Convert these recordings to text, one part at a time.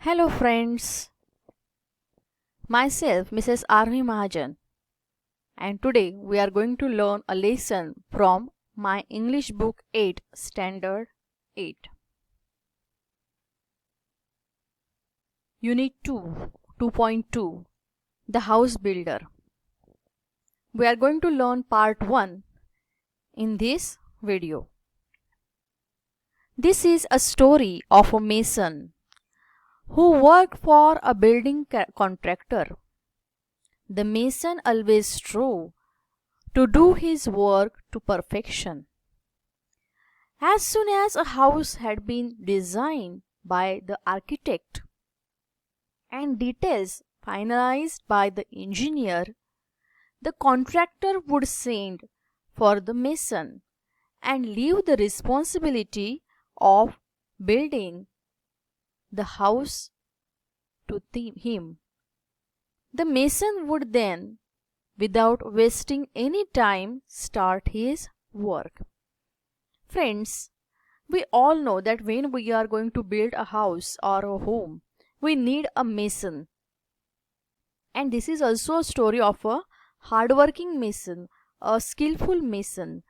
Hello friends, myself Mrs. Arvi Mahajan, and today we are going to learn a lesson from my English book 8 standard 8. Unit 2 2.2 The House Builder. We are going to learn part 1 in this video. This is a story of a mason who worked for a building contractor. The mason always strove to do his work to perfection. As soon as a house had been designed by the architect and details finalized by the engineer, the contractor would send for the mason and leave the responsibility of building the house to him. The mason would then, without wasting any time, start his work. Friends, we all know that when we are going to build a house or a home, we need a mason. And this is also a story of a hardworking mason, a skillful mason.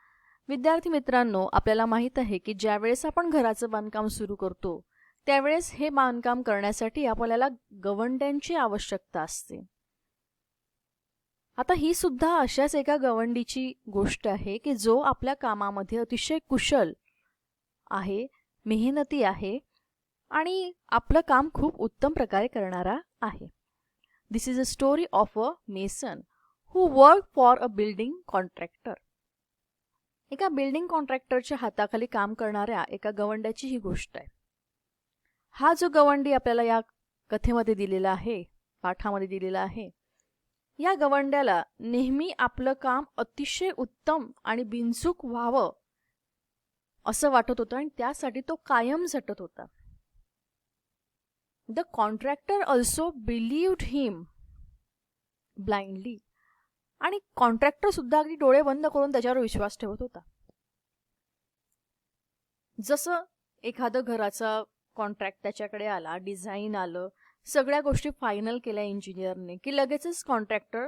विद्यार्थी मित्रांनो, आपल्याला माहित आहे की ज्यावेळेस आपण घराचं बांधकाम सुरू करतो त्यावेळेस हे बांधकाम करण्यासाठी आपल्याला गवंड्यांची आवश्यकता असते. आता ही सुद्धा अशाच एका गवंडीची गोष्ट आहे की जो आपल्या कामामध्ये अतिशय कुशल आहे, मेहनती आहे आणि आपलं काम खूप उत्तम प्रकारे करणारा आहे. This is a story of a mason who work for a building contractor. एका बिल्डिंग कॉन्ट्रॅक्टरच्या हाताखाली काम करणाऱ्या एका गवंड्याची ही गोष्ट आहे. हा जो गवंडी आपल्याला या कथेमध्ये दिलेला आहे, पाठामध्ये दिलेला आहे, या गवंड्याला नेहमी आपलं काम अतिशय उत्तम आणि बिनचूक व्हावं असं वाटत होतं आणि त्यासाठी तो कायम झटत होता. The contractor also believed him blindly. आणि कॉन्ट्रॅक्टर सुद्धा अगदी डोळे बंद करून त्याच्यावर विश्वास ठेवत होता. जसं एखादं घराचा कॉन्ट्रॅक्ट त्याच्याकडे आला, डिझाईन आलं, सगळ्या गोष्टी फायनल केल्या इंजिनियरने की लगेचच कॉन्ट्रॅक्टर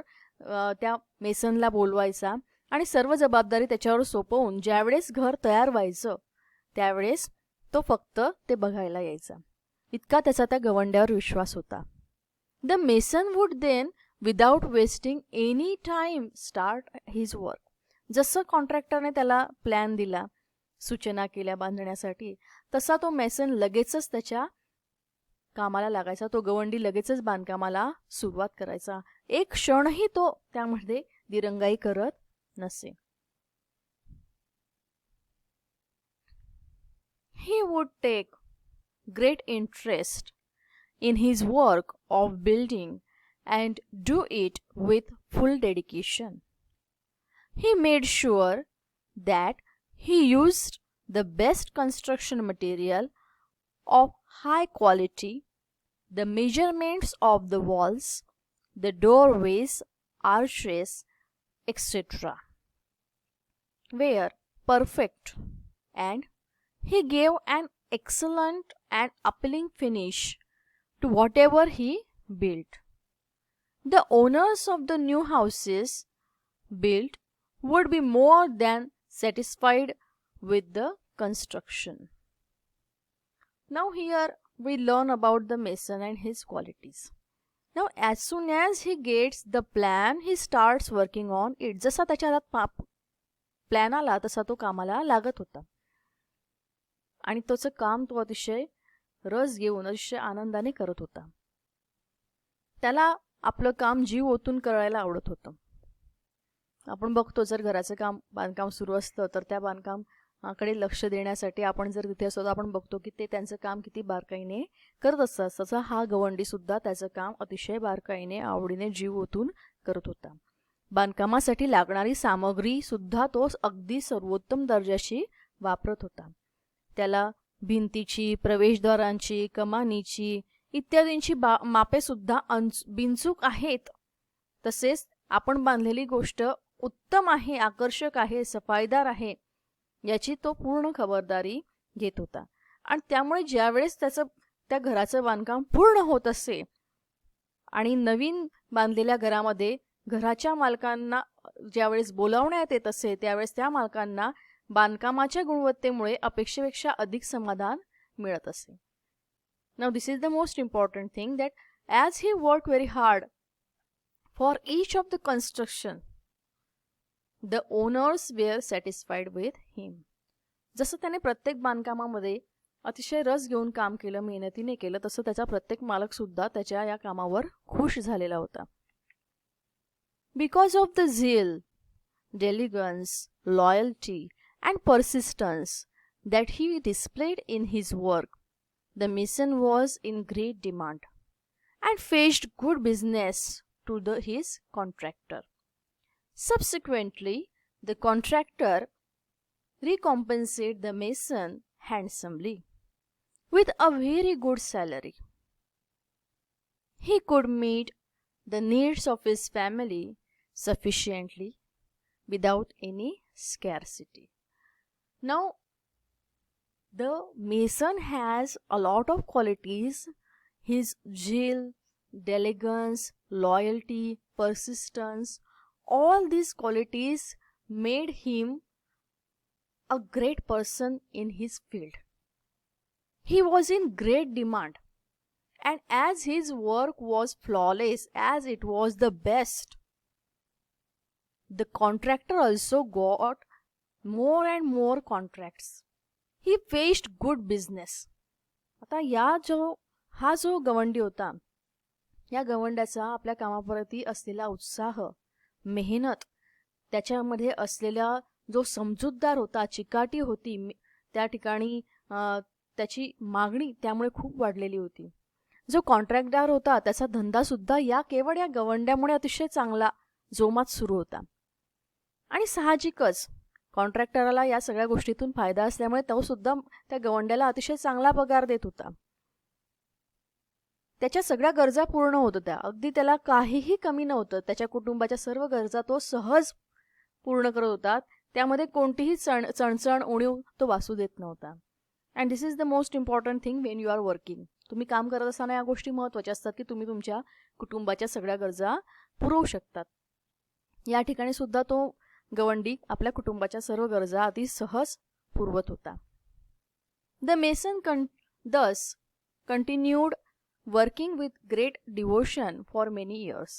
त्या मेसनला बोलवायचा आणि सर्व जबाबदारी त्याच्यावर सोपवून ज्यावेळेस घर तयार व्हायचं त्यावेळेस तो फक्त ते बघायला यायचा. इतका त्याचा त्या गवंड्यावर विश्वास होता. The mason would then without wasting any time start his work. जसं कॉन्ट्रॅक्टरने त्याला प्लॅन दिला, सूचना केल्या बांधण्यासाठी, तसा तो मेसन लगेचच त्याच्या कामाला लागायचा. तो गवंडी लगेचच बांधकामाला सुरुवात करायचा. एक क्षणही तो त्यामध्ये दिरंगाई करत नसे. He would take great interest in his work of building and do it with full dedication. He made sure that he used the best construction material of high quality, the measurements of the walls, the doorways, arches, etc. were perfect, and he gave an excellent and appealing finish to whatever he built. The owners of the new houses built would be more than satisfied with the construction. Now here we learn about the mason and his qualities. Now as soon as he gets the plan, he starts working on it. जसा त्याच्या हातात plan आला तसा तो कामाला लागत होता आणि त्याचं काम तो अतिशय रस घेऊन अतिशय आनंदाने करत होता. त्याला आपलं काम जीव ओतून करायला आवडत होतं. आपण बघतो जर घराचं बांधकाम सुरू असतं तर त्या बांधकामाकडे लक्ष देण्यासाठी आपण जर तिथे असतो तर आपण बघतो की ते त्यांचं काम किती बारकाईने करत असतात. तसं हा गवंडी सुद्धा त्याचं काम अतिशय बारकाईने आवडीने जीव ओतून करत होता. बांधकामासाठी लागणारी सामग्री सुद्धा तो अगदी सर्वोत्तम दर्जाची वापरत होता. त्याला भिंतीची, प्रवेशद्वारांची, कमानीची इत्यादींची मापे सुद्धा बिनचूक आहेत. तसेच आपण बांधलेली गोष्ट उत्तम आहे, आकर्षक आहे, सफाईदार आहे याची तो पूर्ण खबरदारी घेत होता. आणि त्यामुळे ज्यावेळेस त्याचं त्या घराचं बांधकाम पूर्ण होत असे आणि नवीन बांधलेल्या घरामध्ये घराच्या मालकांना ज्यावेळेस बोलावण्यात येत असे त्यावेळेस त्या मालकांना बांधकामाच्या गुणवत्तेमुळे अपेक्षेपेक्षा अधिक समाधान मिळत असे. Now this is the most important thing that as he worked very hard for each of the construction, the owners were satisfied with him. जसं त्याने प्रत्येक बांधकामामध्ये अतिशय रस घेऊन काम केलं, मेहनतीने केलं, तसं त्याचा प्रत्येक मालक सुद्धा त्याच्या या कामावर खुश झालेला होता. Because of the zeal, diligence, loyalty and persistence that he displayed in his work, the mason was in great demand and fetched good business to his contractor. Subsequently, the contractor recompensated the mason handsomely with a very good salary. He could meet the needs of his family sufficiently without any scarcity. Now, the mason has a lot of qualities. His zeal, diligence, loyalty, persistence, all these qualities made him a great person in his field. He was in great demand, and as his work was flawless, as it was the best, the contractor also got more and more contracts. He faced good business. आता हा जो गवंडी होता, या गवंड्याचा आपल्या कामाप्रती असलेला उत्साह, मेहनत, त्याच्यामध्ये असलेला जो समजूतदार होता, चिकाटी होती, त्या ठिकाणी त्याची मागणी त्यामुळे खूप वाढलेली होती. जो कॉन्ट्रॅक्टदार होता त्याचा धंदा सुद्धा केवळ या गवंड्यामुळे अतिशय चांगला जोमात सुरू होता. आणि साहजिकच कॉन्ट्रॅक्टरला या सगळ्या गोष्टीतून फायदा असल्यामुळे तो सुद्धा त्या गवंड्याला अतिशय चांगला पगार देत होता. त्याच्या सगळ्या गरजा पूर्ण होत होत्या. अगदी त्याला काहीही कमी नव्हतं. त्याच्या कुटुंबाच्या सर्व गरजा तो सहज पूर्ण करत होता. त्यामध्ये कोणतीही चणचण उणीव तो वासू देत नव्हता. And this is the most important thing when you are working. तुम्ही काम करत असताना या गोष्टी महत्त्वाच्या असतात की तुम्ही तुमच्या कुटुंबाच्या सगळ्या गरजा पुरवू शकतात. या ठिकाणी सुद्धा तो गवंडी आपल्या कुटुंबाच्या सर्व गरजा अति सहज पुरवत होता. The mason thus continued working with great devotion for many years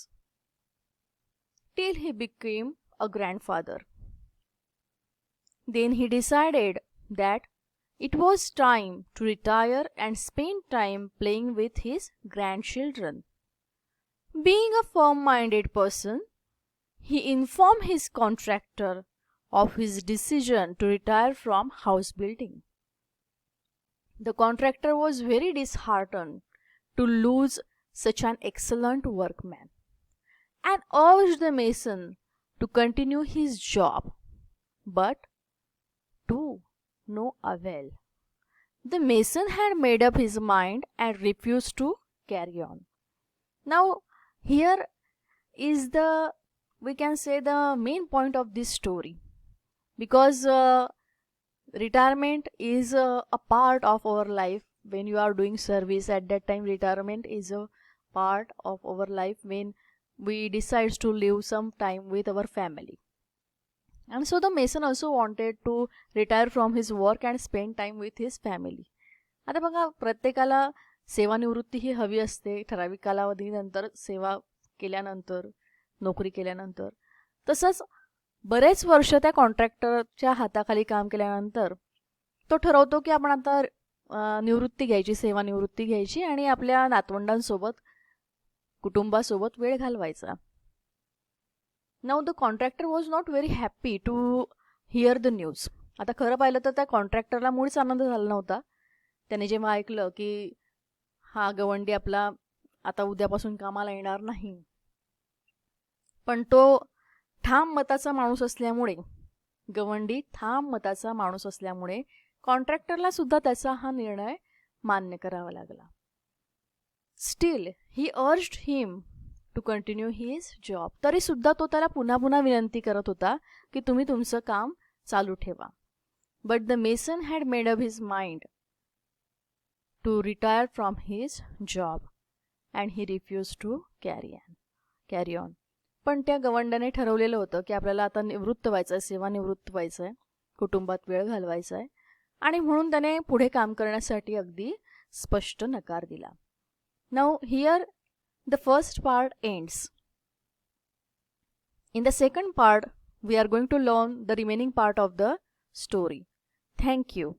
till he became a grandfather. Then he decided that it was time to retire and spend time playing with his grandchildren. Being a firm-minded person, he informed his contractor of his decision to retire from house building. The contractor was very disheartened to lose such an excellent workman and urged the mason to continue his job, but to no avail. The mason had made up his mind and refused to carry on. Now, here is we can say the main point of this story, because retirement is a part of our life. When you are doing service, at that time retirement is a part of our life when we decide to live some time with our family. And so the mason also wanted to retire from his work and spend time with his family. आता बघा, प्रत्येकाला सेवानिवृत्ती ही हवी असते ठराविक कालावधीनंतर, सेवा केल्यानंतर, नोकरी केल्यानंतर. तसंच बरेच वर्ष त्या कॉन्ट्रॅक्टरच्या हाताखाली काम केल्यानंतर तो ठरवतो की आपण आता निवृत्ती घ्यायची, सेवानिवृत्ती घ्यायची आणि आपल्या नातवंडांसोबत, कुटुंबासोबत वेळ घालवायचा. Now the contractor was not very happy to hear the news. आता खरं पाहिलं तर त्या कॉन्ट्रॅक्टरला मुळीच आनंद झाला नव्हता. त्याने जेव्हा ऐकलं की हा गवंडी आपला आता उद्यापासून कामाला येणार नाही. पण तो ठाम मताचा माणूस असल्यामुळे, गवंडी ठाम मताचा माणूस असल्यामुळे कॉन्ट्रॅक्टरला सुद्धा त्याचा हा निर्णय मान्य करावा लागला. Still he urged him to continue his job. तरी सुद्धा तो त्याला पुन्हा पुन्हा विनंती करत होता की तुम्ही तुमचं काम चालू ठेवा. But the mason had made up his mind to retire from his job and he refused to carry on. पण त्या गवंड्याने ठरवलेलं होतं की आपल्याला आता निवृत्त व्हायचं आहे, सेवानिवृत्त व्हायचं आहे, कुटुंबात वेळ घालवायचा आहे आणि म्हणून त्याने पुढे काम करण्यासाठी अगदी स्पष्ट नकार दिला. Now here the first part ends. In the second part, we are going to learn the remaining part of the story. Thank you.